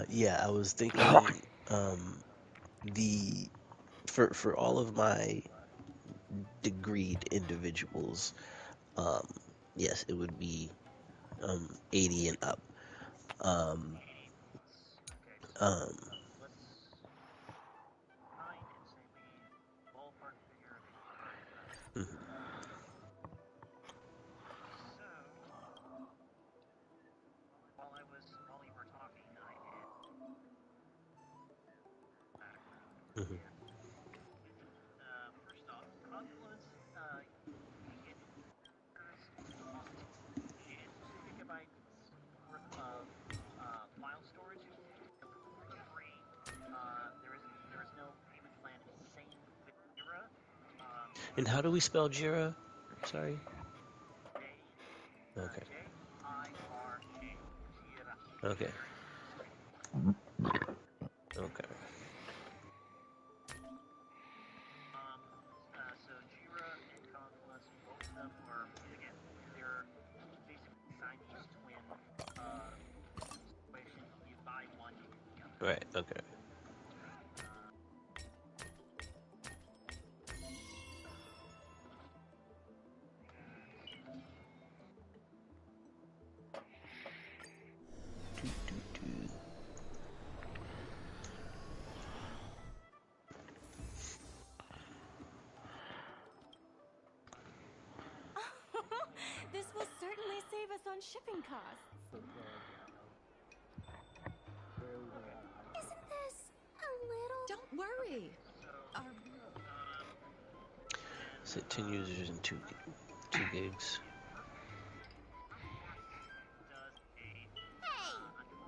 Yeah, I was thinking, um, the for all of my degreed individuals, um, yes, it would be 80 and up. Um, 80 plus. Okay, so um, let's find and say we ballpark figure of 85,000. mhm, So, while you were talking, I did background mhm. here. First off, Confluence, you get cost 2 gigabytes worth of file storage, completely free. There is no payment plan. Same with Jira. And how do we spell Jira? Sorry. J Okay. Jira. Jira. Okay. Very straight. Okay. Um, so Jira and Confluence, both of them are again they're basically Siamese twin uh, situation. You buy one, you get the other. Right. Okay. Uh, Do, do, do. This will certainly save us on shipping costs. Isn't this a little... Don't worry. so Our um, and Is it 10 users and 2 gigs? does a Hey,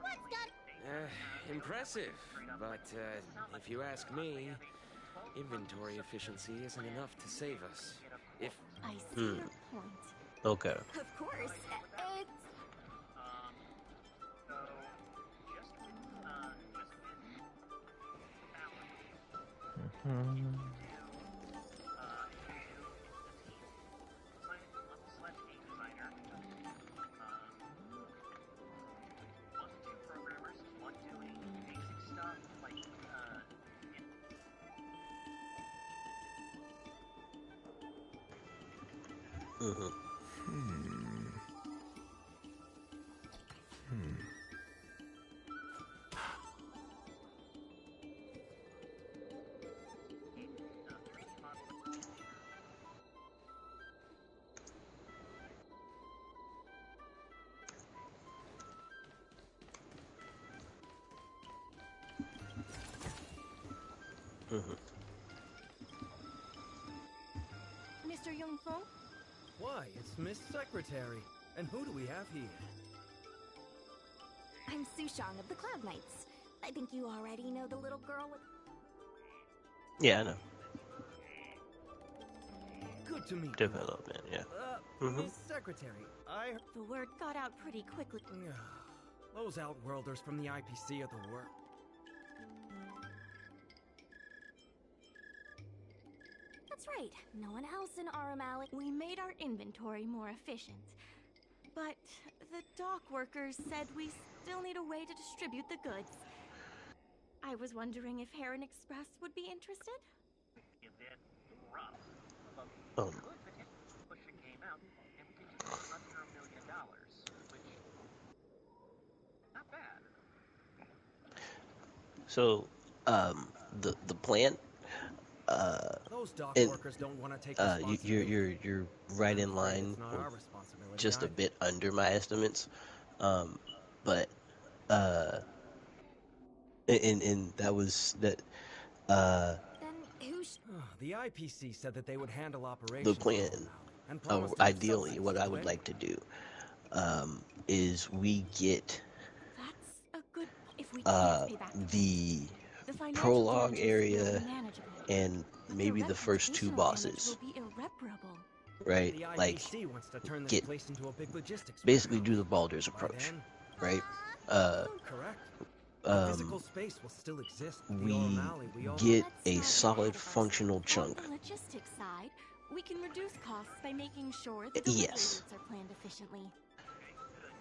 what's unfortunately done? they don't have like Impressive, a straight up but like doesn't sound like if you ask they me, have a 12-month inventory efficiency subscription isn't plan enough to save where you us. get up to If 12 I months. see Hmm. your point. Okay. Of course, Right with that. it's... Um, so just with balance, if Mhm. you do if you do level slash game designer, one to two programmers, one doing basic stuff like in Hmm. Hmm. Hmm. 3D modeling. Hmm. Mr. Young Feng? Why, it's Miss Secretary. And who do we have here? I'm Sushang of the Cloud Knights. I think you already know the little girl with... Yeah, I know. Good to meet you. Development. Yeah. Hmm. Miss Secretary, I heard... The word got out pretty quickly. Those Outworlders from the IPC are the worst. That's right. No one else in Aramali. We made our inventory more efficient. But the dock workers said we still need a way to distribute the goods. I was wondering if Heron Express would be interested? A bit rough, but we Um. could potentially push a game out, and we could do it for under $1 million, which not bad. So, the plant, uh, Those dock and workers don't want to take responsibility. you're right I'm in afraid line, it's not or our responsibility just a either. bit under my estimates. Um, but uh, and that was that. Uh, Then who The IPC said that they would handle the operations for plan, O'Malley and promised to give ideally, subsidies what I to would anyone. like to do, is we get That's a good... If we can't uh pay back the debts, the the financial prologue damages will be area manageable. and But the maybe the first two reputational damage will bosses, be irreparable. right? The Like, IPC wants to turn this get place into a big logistics basically do warehouse. the Baldur's By approach, then, right? Uh, correct. The um, physical space will still exist, but the we O'Malley we all... get Let's a not get solid ahead of ourselves. functional On chunk. the logistics side, we can reduce costs by making sure the delivery Yes. routes are planned efficiently. Okay, good.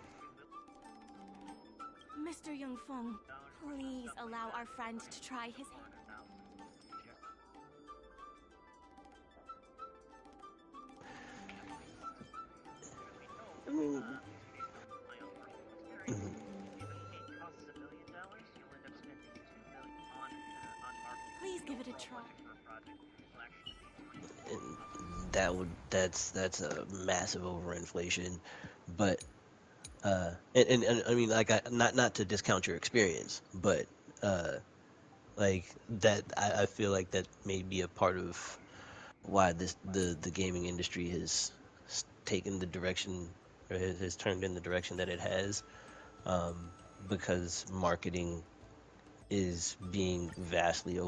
Mr. Yungfeng, please allow our friend to try his hand. I mean, If a game costs $1 million, you'll end up spending $2 million on marketing. Please give it a try. For a project will actually and that's a massive overinflation, but and I mean, like, not to discount your experience, but like that I feel like that may be a part of why the gaming industry has taken the direction, or has turned in the direction that it has, because marketing is being vastly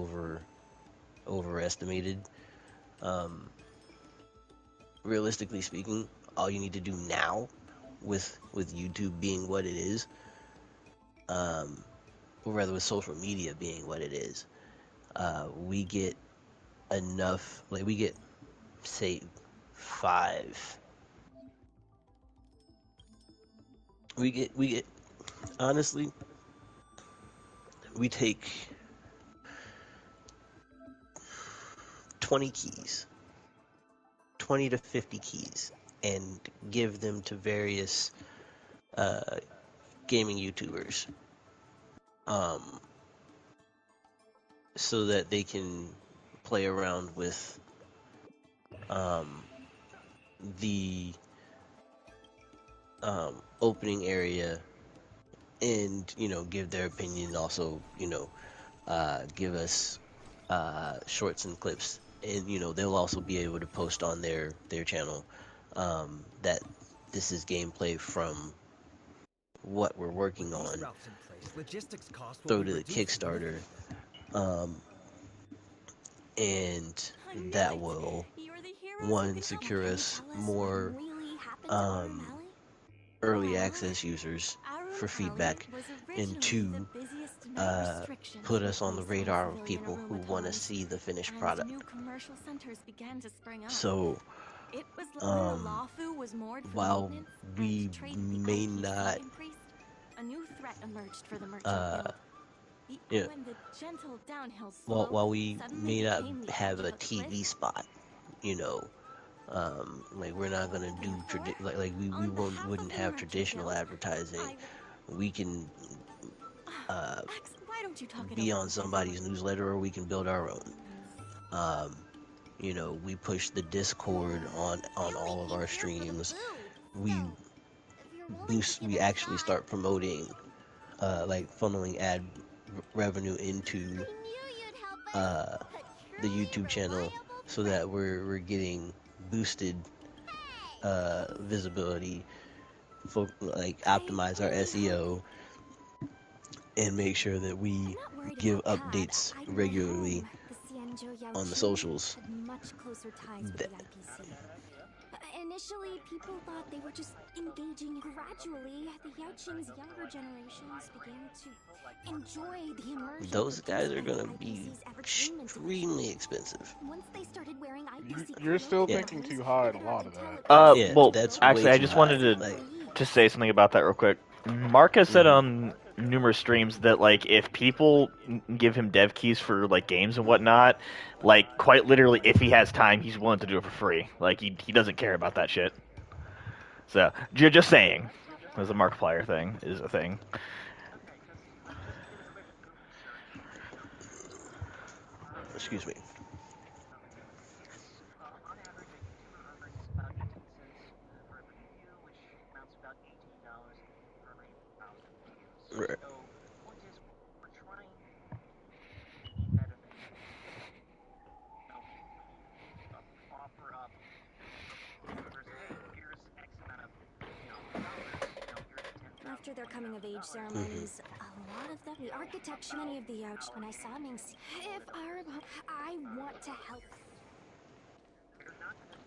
overestimated. Um, Realistically speaking, all you need to do now, with YouTube being what it is, or rather with social media being what it is, we get enough, like we get, say, five. We get honestly, we take 20 keys, 20 to 50 keys, and give them to various gaming YouTubers, um, so that they can play around with um, the opening area, and give their opinion. Also, give us shorts and clips, and they'll also be able to post on their channel that this is gameplay from what we're working With these on. routes in place, logistics costs will Throw be to the reduced Kickstarter, significantly. and I knew that it. will, You're the heroes who one, can help. secure Can you us tell us more what really happened to um, Aurum Alley? early Well, access users for Aurum feedback, Alley was and originally the two, busiest night restriction put us on the post on radar of civilian people who want to Arumatons, see the finished and product. new commercial centers began to spring up. So, It was when the Lawfu was moored for while maintenance we and trade with the may IPC not, increased, a new threat emerged for the merchant uh, guild. you know, When the gentle downhill while slope while we suddenly may not became the have edge a of a cliff, TV spot, you know, like we're not gonna do therefore, we on behalf wouldn't of the have merchant traditional guild, advertising. I We can Max, why don't you talk it be over on with somebody's everyone? newsletter, or we can build our own. Um, we push the Discord on You'll all make of it our here for the streams. booth. We So, if you're willing to give we it a actually shot, start promoting, like funneling ad revenue I into knew you'd help us. uh, A the truly YouTube channel, reliable so friend. that we're getting boosted visibility, like I optimize our really hope. SEO, and make sure that I'm we not worried give about that. updates I know at regularly home, the Xianzhou on the Yaoqing socials. had much closer ties with That, the IPC. Initially, people thought they were just engaging. Gradually, the Yaoqing's younger generations began to enjoy the immersion those guys produced are by the gonna be IPC's entertainment division. extremely expensive. Once they started wearing IPC You're still Yeah, thinking clothing, too high they on a could lot already of tell that. it was yeah, Well, that's actually, way I too just high. wanted Like, to say something about that real quick. Mark has said hmm on numerous streams that like if people give him dev keys for like games and whatnot, like quite literally, if he has time, he's willing to do it for free. Like he doesn't care about that shit. So just saying, as a Markiplier thing is a thing. Okay, just did a quick Google search. excuse me. Yes, on average, a YouTuber earns about 18 cents for every view, which amounts to about $18 for every 1,000 views. Right. So the point is, we're trying to be better than offer up viewers. Hey, here's X amount of dollars. Here's $10,000, After their coming of age hmm ceremonies, a lot of them, the architecture, many of the Yaoch, when I saw Ming's, if I want to help. We're not gonna,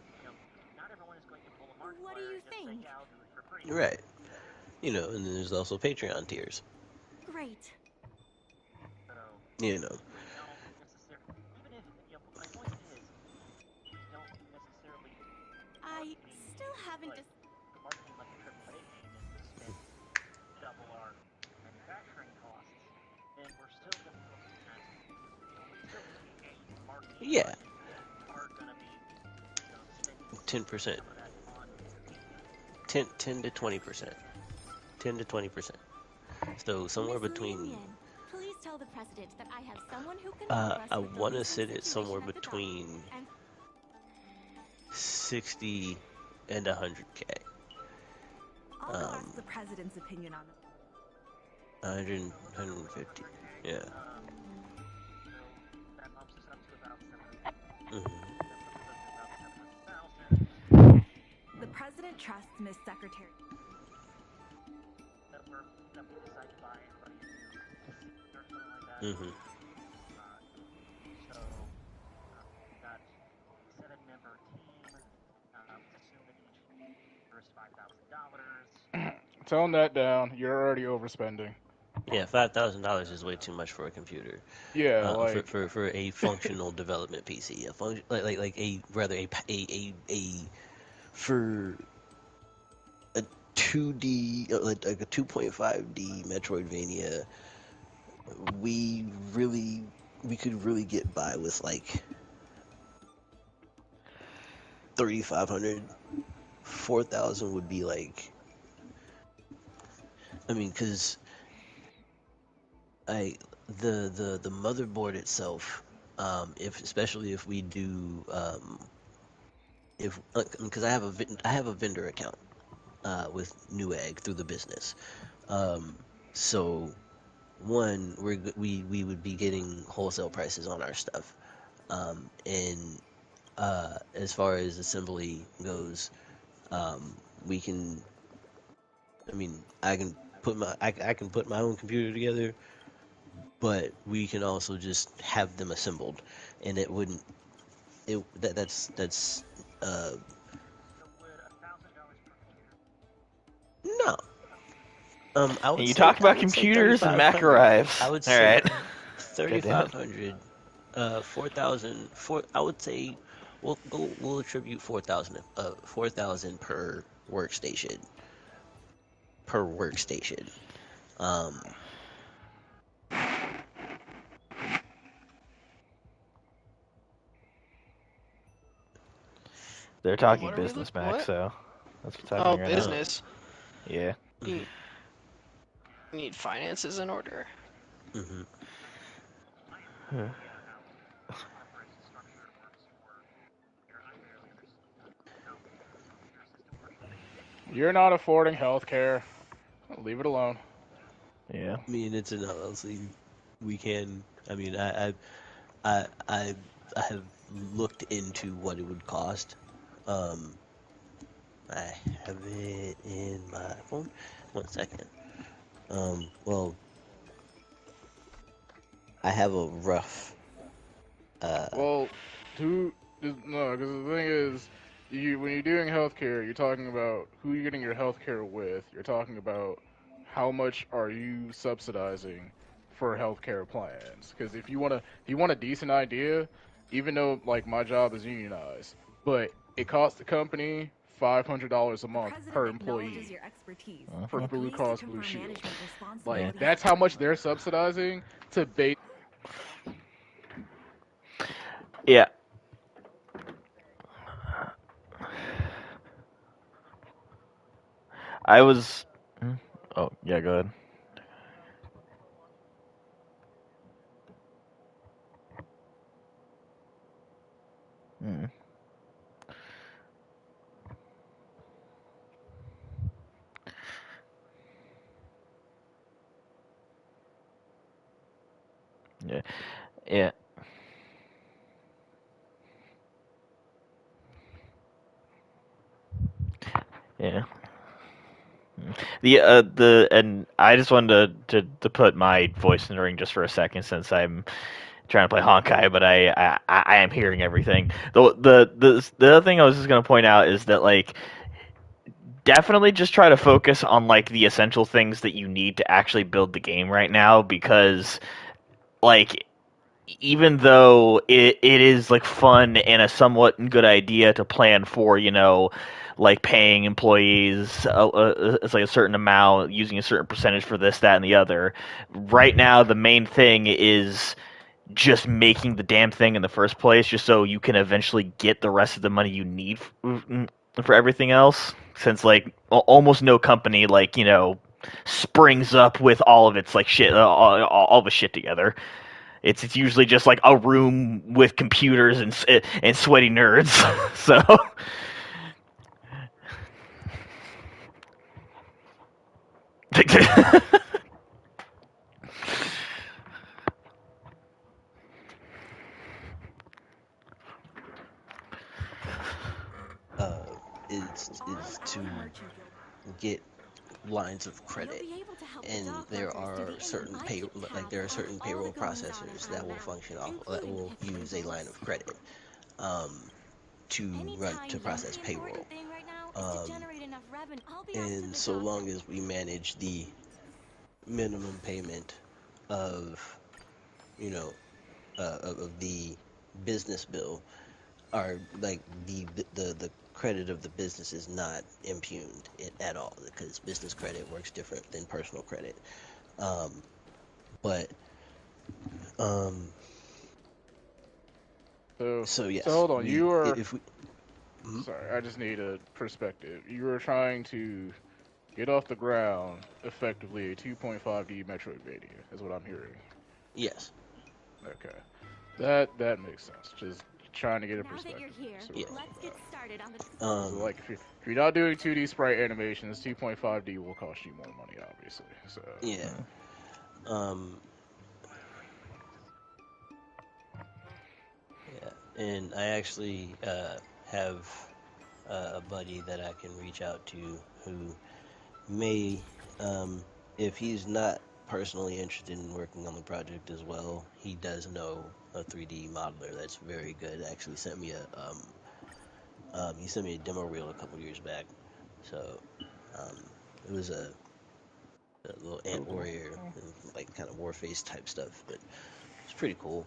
not everyone is going to pull a What do Markiplier you and just say, think? yeah, I'll do it for free. Right. And then there's also Patreon tiers. Great. So You know. we don't necessarily, even if, my point is, we don't necessarily do I marketing, still haven't. like, marketing like a AAA game is to spend double our manufacturing Yeah, are gonna be, spending 10%, some of that on 10 to 20%, 10 to 20%. So somewhere Miss between, Lian, please tell the president that I have someone who can help us I with the want to recent sit it situation somewhere at the dock. between And 60 and 100K. I'll go ask Um, the president's opinion on it. 100, 150. Yeah. so that bumps us up to about 700. Hmm. That puts us up to about 700,000. Okay. The president trusts Miss Secretary. That we decide to buy anybody a new PC or something like that. Hmm. So we've got a 7-member team. Assume that each member is $5,000. Tone that down. You're already overspending. Yeah, $5,000 is way too much for a computer. Yeah, For, like for a functional development PC, a function like a rather a for a 2D like a 2.5D Metroidvania, we could really get by with like 3,500. 4,000 would be like, I mean, because I the motherboard itself, if especially if we do if because I have a vendor account with Newegg through the business. So one, we would be getting wholesale prices on our stuff. And as far as assembly goes, we can. I mean, I can put my own computer together, but we can also just have them assembled, and it wouldn't. That's uh So would $1,000 per computer? no. I And would you say talk about 3,500. computers and Mac arrives. I would All say right. God damn it. 3,500, 4,000. I would say we'll attribute 4,000 per workstation. Um, They're talking What are we business, looking? Mac, What? so that's what's Oh, happening right now. business. Yeah. You need finances in order. hmm I have no idea how corporation structure works for here. I barely understand how the computer system works. you're not affording healthcare. Leave it alone. Yeah. I mean, it's an LLC. We can. I mean, I, I, I have looked into what it would cost. Um, I have it in my phone. 1 second. Well, I have a rough. Well, no, because the thing is, when you're doing healthcare, you're talking about who you're getting your healthcare with. You're talking about how much are you subsidizing for healthcare plans. Because if you want a decent idea, even though like my job is unionized, but it costs the company $500 a The month president per acknowledges employee your expertise. for and Blue agrees to Cross confer Blue Shield. management Like responsibility that's how much they're subsidizing to base. Yeah. I was. Oh, yeah, go ahead. Hmm. Yeah. Yeah. Yeah. And I just wanted to put my voice in the ring just for a second since I'm trying to play Honkai, but I am hearing everything. The other thing I was just gonna point out is that like definitely just try to focus on like the essential things that you need to actually build the game right now because like even though it is like fun and a somewhat good idea to plan for, like paying employees it's like a certain amount, using a certain percentage for this, that, and the other. Right now, the main thing is just making the damn thing in the first place, just so you can eventually get the rest of the money you need for everything else. Since like almost no company like springs up with all of its like shit, all the shit together. It's usually just like a room with computers and sweaty nerds. So. Is to get lines of credit, and there are certain payroll processors that will function off that will use a line of credit to process payroll. And so long as we manage the minimum payment of of the business bill, are like the credit of the business is not impugned at all, because business credit works different than personal credit. But so yes. So hold on, you are. If we, Sorry, I just need a perspective. You are trying to get off the ground effectively a 2.5D Metroidvania, is what I'm hearing. Yes. Okay, that makes sense. Just trying to get a perspective. Now that you're here, Yeah. let's get started on the. So like if you're not doing 2D sprite animations, 2.5D will cost you more money, obviously. So Yeah. Yeah, and I actually have a buddy that I can reach out to who may, if he's not personally interested in working on the project as well, he does know a 3D modeler that's very good. Actually sent me he sent me a demo reel a couple years back. So it was a little ant warrior and like kind of Warface type stuff, but it's pretty cool.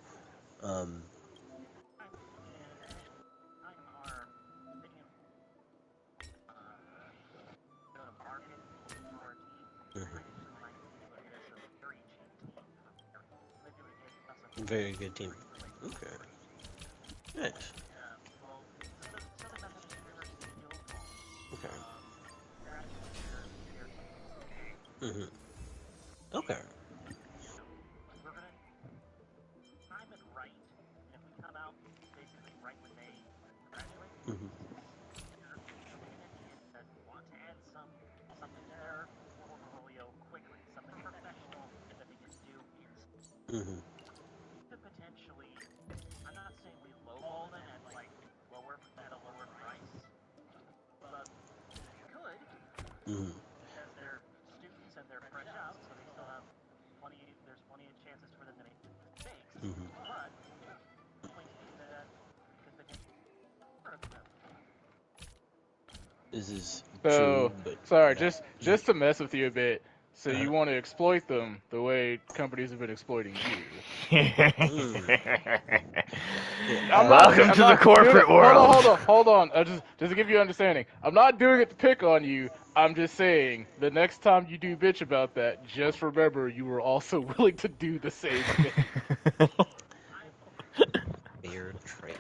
Very good team. Okay. Nice. Okay. Mhm. Okay. We're gonna time it right, and if we come out basically right when they graduate, Mhm. you're looking at kids that want to add something to their portfolio quickly, something professional that they can do instantly. Mhm. Could potentially, I'm not saying we lowball them at like at a lower price, but we could, Mhm. because they're students and they're fresh out, so they still have there's plenty of chances for them to make mistakes. Mhm. But the point being that could potentially hurt them. This is So, true, but sorry, not. just to mess with you a bit. So Uh-huh. you want to exploit them the way companies have been exploiting you. Welcome to the corporate world. Hold on. Just to give you understanding, I'm not doing it to pick on you. I'm just saying, the next time you do bitch about that, just remember you were also willing to do the same thing. Fair trade.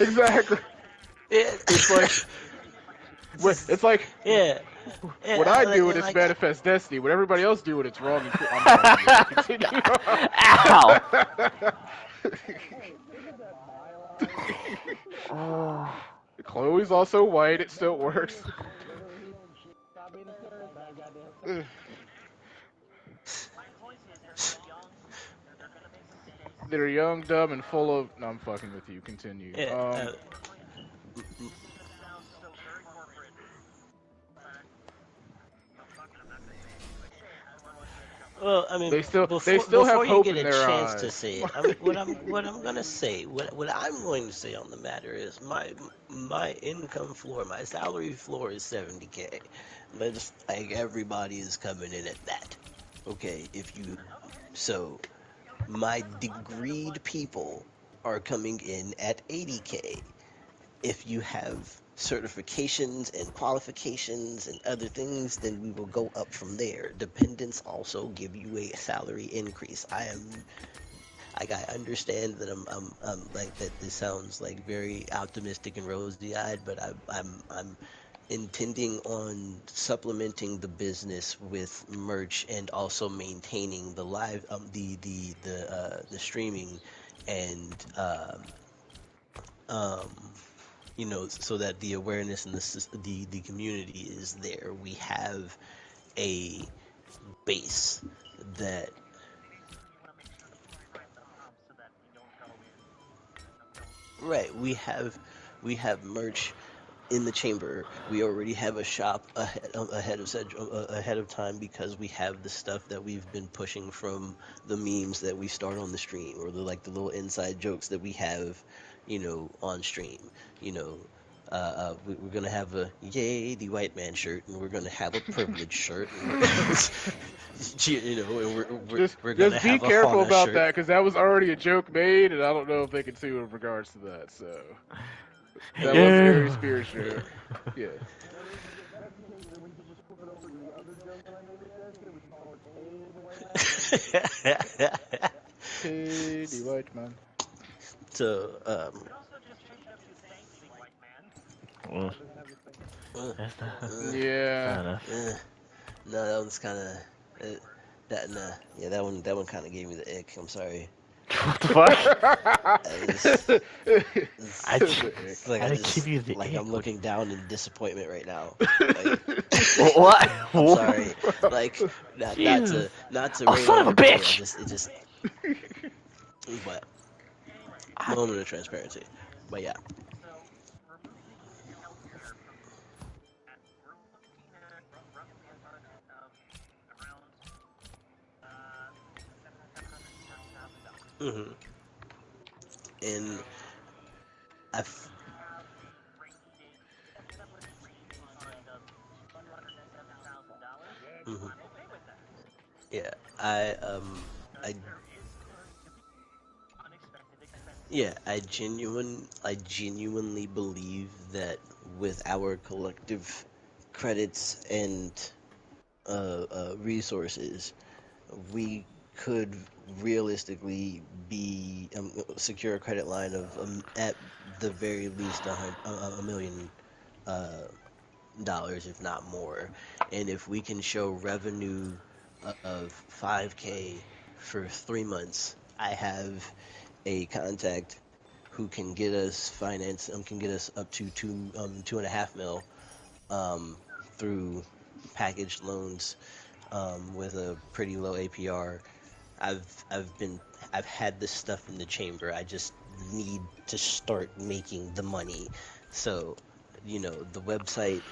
Exactly. It's like Yeah. what I do it, it's manifest destiny. What everybody else do it, it's wrong. I'm sorry. Continue. Ow. Chloe's also white. It still works. They're young, dumb, and full of. No, I'm fucking with you. Continue. Yeah. Well, I mean, they still before have you hope get in a their chance eyes. to say it, I mean, what I'm gonna say, what I'm going to say on the matter is my income floor, my salary floor is 70K. Let's like everybody is coming in at that. Okay, so my degreed people are coming in at 80K. If you have certifications and qualifications and other things, then we will go up from there. Dependents also give you a salary increase. I understand that I'm like that. This sounds like very optimistic and rosy-eyed, but I'm intending on supplementing the business with merch and also maintaining the live the streaming and so that the awareness and the community is there. We have a base that right. We have merch in the chamber. We already have a shop ahead of time because we have the stuff that we've been pushing from the memes that we start on the stream or the little inside jokes that we have, on stream. You know, we're gonna have a yay the white man shirt, and we're gonna have a privilege shirt, and we're gonna Just be have a careful Hana about shirt. that, because that was already a joke made, and I don't know if they can sue in regards to that. So that was a very spirit joke. Yeah. Hey, the white man. So, That's not Yeah. enough. no, that one's kind of that one kind of gave me the ick. I'm sorry. What the fuck? It's like I give you the ick. I'm looking down in disappointment right now. What? I'm sorry. Like not to Oh, rain son on of a everybody, bitch! But moment of transparency. But yeah. hmm And I've mhm. Yeah, I genuinely believe that with our collective credits and resources, we could realistically be secure a credit line of at the very least a million uh, dollars, if not more. And if we can show revenue of 5K for 3 months, I have a contact who can get us finance, can get us up to 2.5 mil through packaged loans with a pretty low APR. I've had this stuff in the chamber. I just need to start making the money. So, the website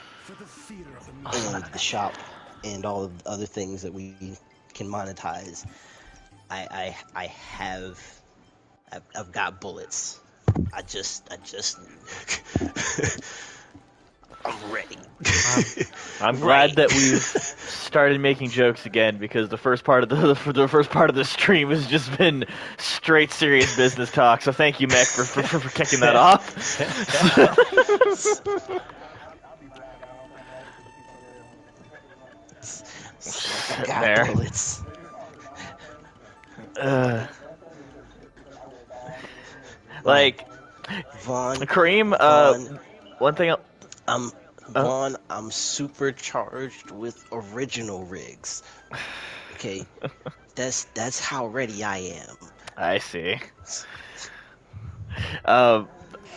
and the shop and all of the other things that we can monetize. I have I've got bullets. I just I'm ready. I'm glad that we've started making jokes again, because the first part of the stream has just been straight serious business talk. So thank you, Mech, for kicking that off. I got bullets. Like Vaughn, Kareem, one thing. Vaughn, I'm supercharged with original rigs. Okay, that's how ready I am. I see.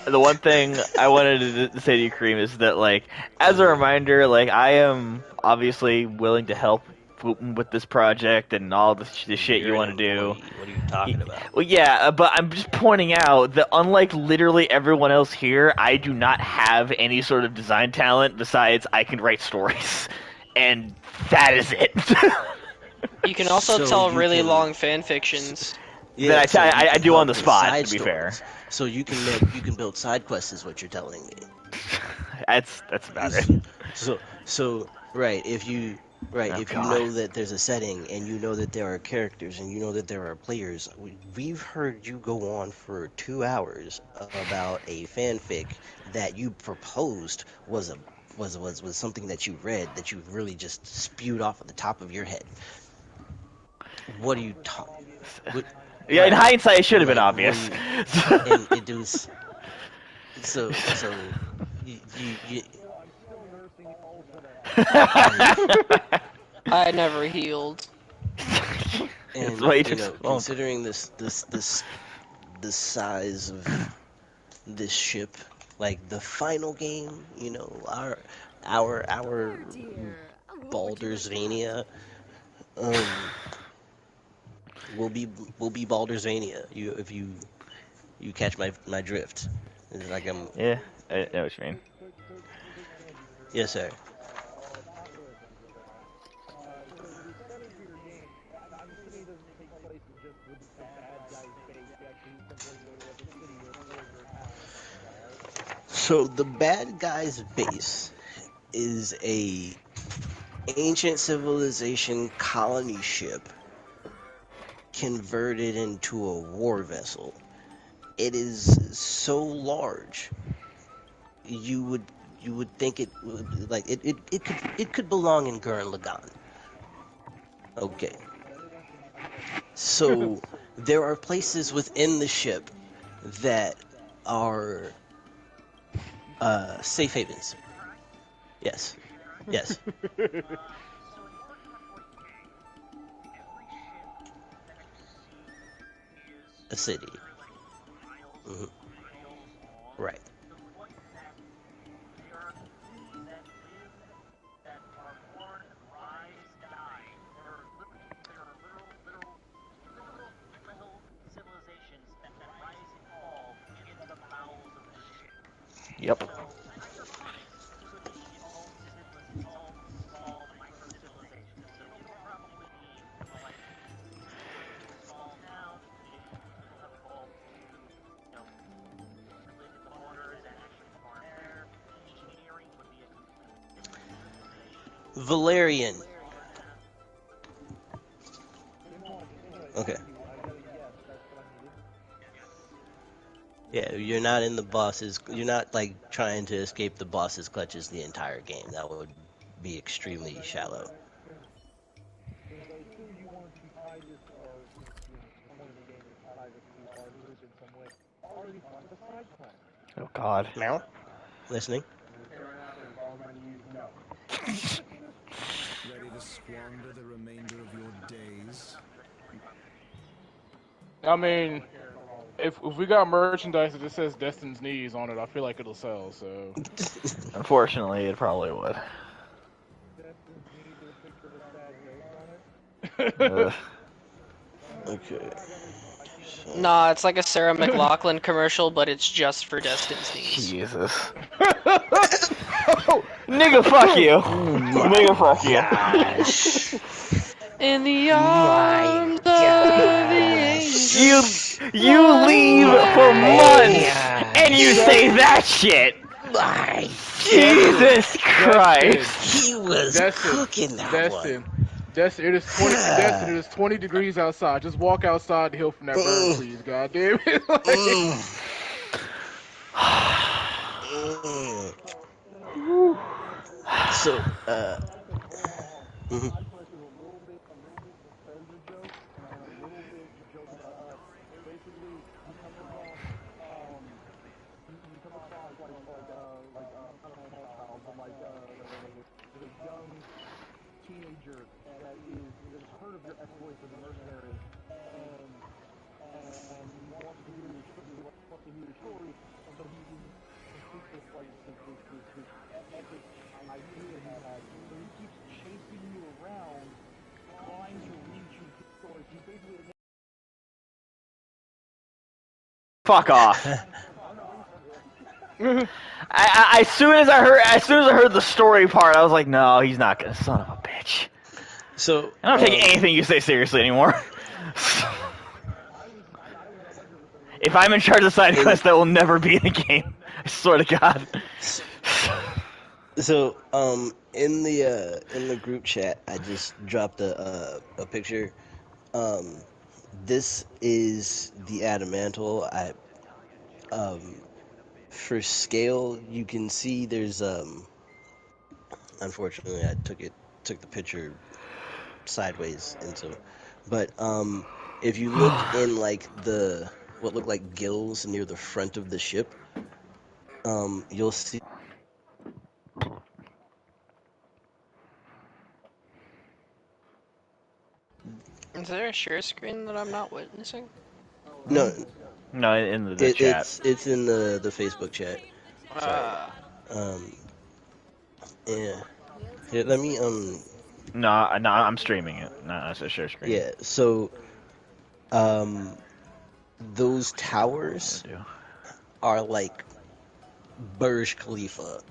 The one thing I wanted to say to you, Kareem, is that, like, as a reminder, like, I am obviously willing to help with this project and all the shit you want to do. What are you talking about? Well, yeah, but I'm just pointing out that unlike literally everyone else here, I do not have any sort of design talent besides I can write stories. And that is it. You can also tell really long fan fictions. Yeah, that I do on the spot, to be fair. So you can build side quests, is what you're telling me. That's about it. So right, if you Right, Oh, if you God. know that there's a setting and you know that there are characters and you know that there are players, we've heard you go on for 2 hours about a fanfic that you proposed was something that you read that you really just spewed off at the top of your head. What are you talking? Yeah, in Right, hindsight, it should have been like obvious. and it was so you right. I never healed. That's And why you took so long. considering the size of this ship, like the final game, our Baldur's Vania, will be Baldur's Vania. If you catch my drift. It's like Yeah, I know what you mean. yes sir. So the bad guy's base is a ancient civilization colony ship converted into a war vessel. It is so large, you would think it would like it could belong in Gurren Lagann. Okay, so there are places within the ship that are safe havens. Yes, yes. A city. Hmm. Right. Yep. Valerian. Okay. Yeah, you're not in the boss's. You're not like trying to escape the boss's clutches the entire game. That would be extremely shallow. Oh God. Now, listening. Ready to squander the remainder of your days? I mean, if we got merchandise that just says Destin's Knees on it, I feel like it'll sell. So Unfortunately, it probably would. Okay. Nah, it's like a Sarah McLachlan commercial, but it's just for Destin's Knees. Jesus. Nigga, fuck you. Nigga, fuck you. Gosh. In the arms of the angels. You leave for months and you say that shit. My Jesus Christ. he was cooking that one. Destin, it is 20. Destin, it is 20 degrees outside. Just walk outside to heal from that burn, please. God damn it. So, Fuck off. As soon as I heard the story part, I was like, no, he's not gonna. Son of a bitch. So I don't take anything you say seriously anymore. If I'm in charge of side quests, that will never be in the game. I swear to God. So, in the group chat, I just dropped a picture. Um, this is the Adamantle. For scale, you can see there's unfortunately, I took the picture sideways, and so, but if you look in like the what look like gills near the front of the ship, you'll see. Is there a share screen that I'm not witnessing? No, No, in the chat. it's in the Facebook chat. Sorry. Um, yeah. Here, let me No, I'm streaming it. No, it's a share screen. Yeah. So, those towers are like Burj Khalifa